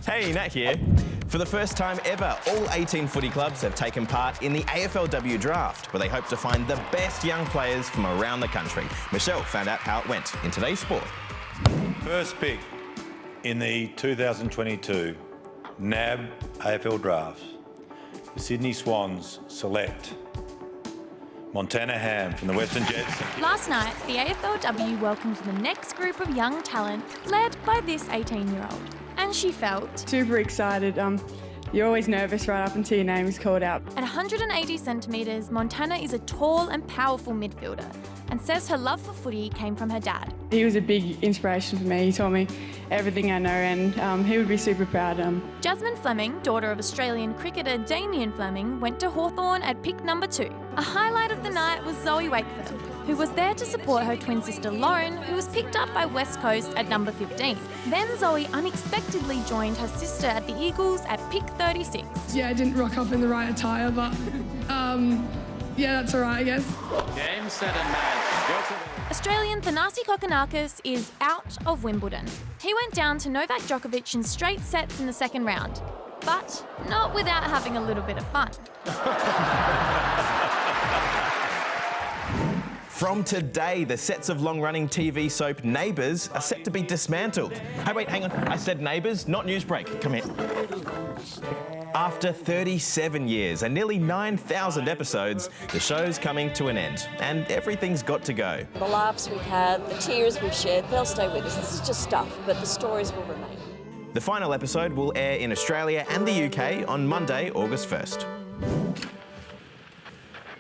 Hey, Nat here. For the first time ever, all 18 footy clubs have taken part in the AFLW draft, where they hope to find the best young players from around the country. Michelle found out how it went in today's sport. First pick in the 2022 NAB AFL draft. The Sydney Swans select Montana Ham from the Western Jets. Last night, the AFLW welcomed the next group of young talent led by this 18-year-old. And she felt super excited. You're always nervous right up until your name is called out. At 180 centimetres, Montana is a tall and powerful midfielder and says her love for footy came from her dad. He was a big inspiration for me. He taught me everything I know and he would be super proud. Jasmine Fleming, daughter of Australian cricketer Damien Fleming, went to Hawthorn at pick number 2. A highlight of the night was Zoe Wafer, who was there to support her twin sister Lauren, who was picked up by West Coast at number 15. Then Zoe unexpectedly joined her sister at the Eagles at pick 36. Yeah, I didn't rock up in the right attire, but yeah, that's all right, I guess. Game, set and match. Australian Thanasi Kokkinakis is out of Wimbledon. He went down to Novak Djokovic in straight sets in the second round, but not without having a little bit of fun. From today, the sets of long-running TV soap Neighbours are set to be dismantled. Hey, wait, hang on. I said Neighbours, not Newsbreak. Come here. After 37 years and nearly 9,000 episodes, the show's coming to an end, and everything's got to go. The laughs we've had, the tears we've shed, they'll stay with us. This is just stuff, but the stories will remain. The final episode will air in Australia and the UK on Monday, August 1st.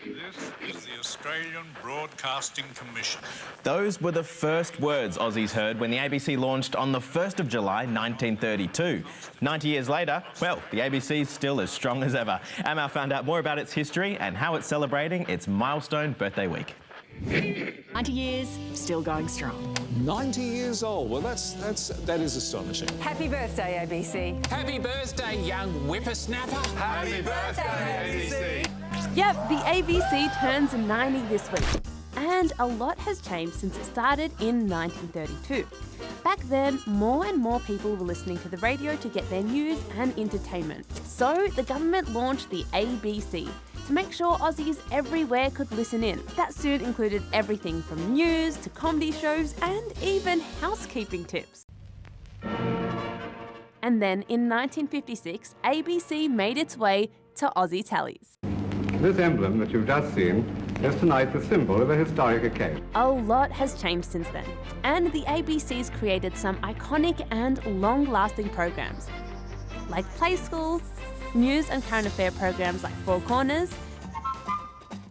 This is the Australian Broadcasting Commission. Those were the first words Aussies heard when the ABC launched on the 1st of July 1932. 90 years later, well, the ABC's still as strong as ever. Amal found out more about its history and how it's celebrating its milestone birthday week. 90 years, still going strong. 90 years old. Well, that is astonishing. Happy birthday, ABC. Happy birthday, young whippersnapper. Happy birthday, ABC. Yep, the ABC turns 90 this week. And a lot has changed since it started in 1932. Back then, more and more people were listening to the radio to get their news and entertainment. So the government launched the ABC to make sure Aussies everywhere could listen in. That soon included everything from news to comedy shows and even housekeeping tips. And then in 1956, ABC made its way to Aussie tallies. This emblem that you've just seen is tonight the symbol of a historic occasion. A lot has changed since then, and the ABC's created some iconic and long-lasting programs, like Play School, news and current affair programs like Four Corners,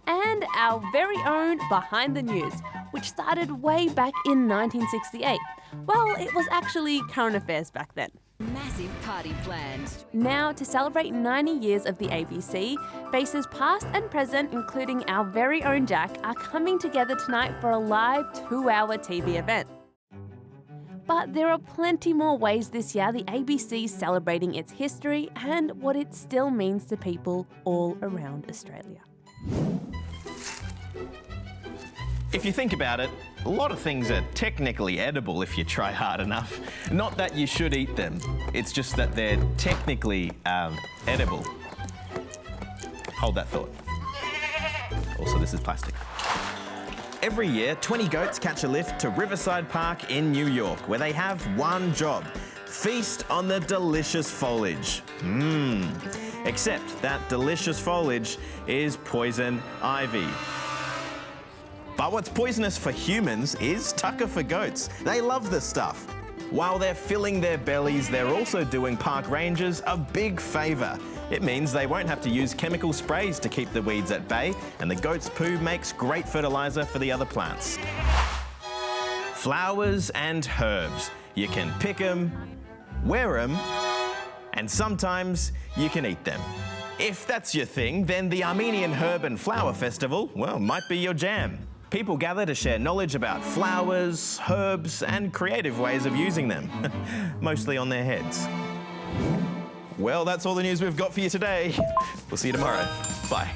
and our very own Behind the News, which started way back in 1968. Well, it was actually current affairs back then. Massive party planned. Now, to celebrate 90 years of the ABC, faces past and present, including our very own Jack, are coming together tonight for a live 2-hour TV event. But there are plenty more ways this year the ABC's celebrating its history and what it still means to people all around Australia. If you think about it, a lot of things are technically edible if you try hard enough. Not that you should eat them, it's just that they're technically edible. Hold that thought. Also, this is plastic. Every year, 20 goats catch a lift to Riverside Park in New York, where they have one job: feast on the delicious foliage. Except that delicious foliage is poison ivy. But what's poisonous for humans is tucker for goats. They love this stuff. While they're filling their bellies, they're also doing park rangers a big favour. It means they won't have to use chemical sprays to keep the weeds at bay, and the goat's poo makes great fertiliser for the other plants. Flowers and herbs. You can pick them, wear them, and sometimes you can eat them. If that's your thing, then the Armenian Herb and Flower Festival, well, might be your jam. People gather to share knowledge about flowers, herbs, and creative ways of using them, mostly on their heads. Well, that's all the news we've got for you today. We'll see you tomorrow. Bye.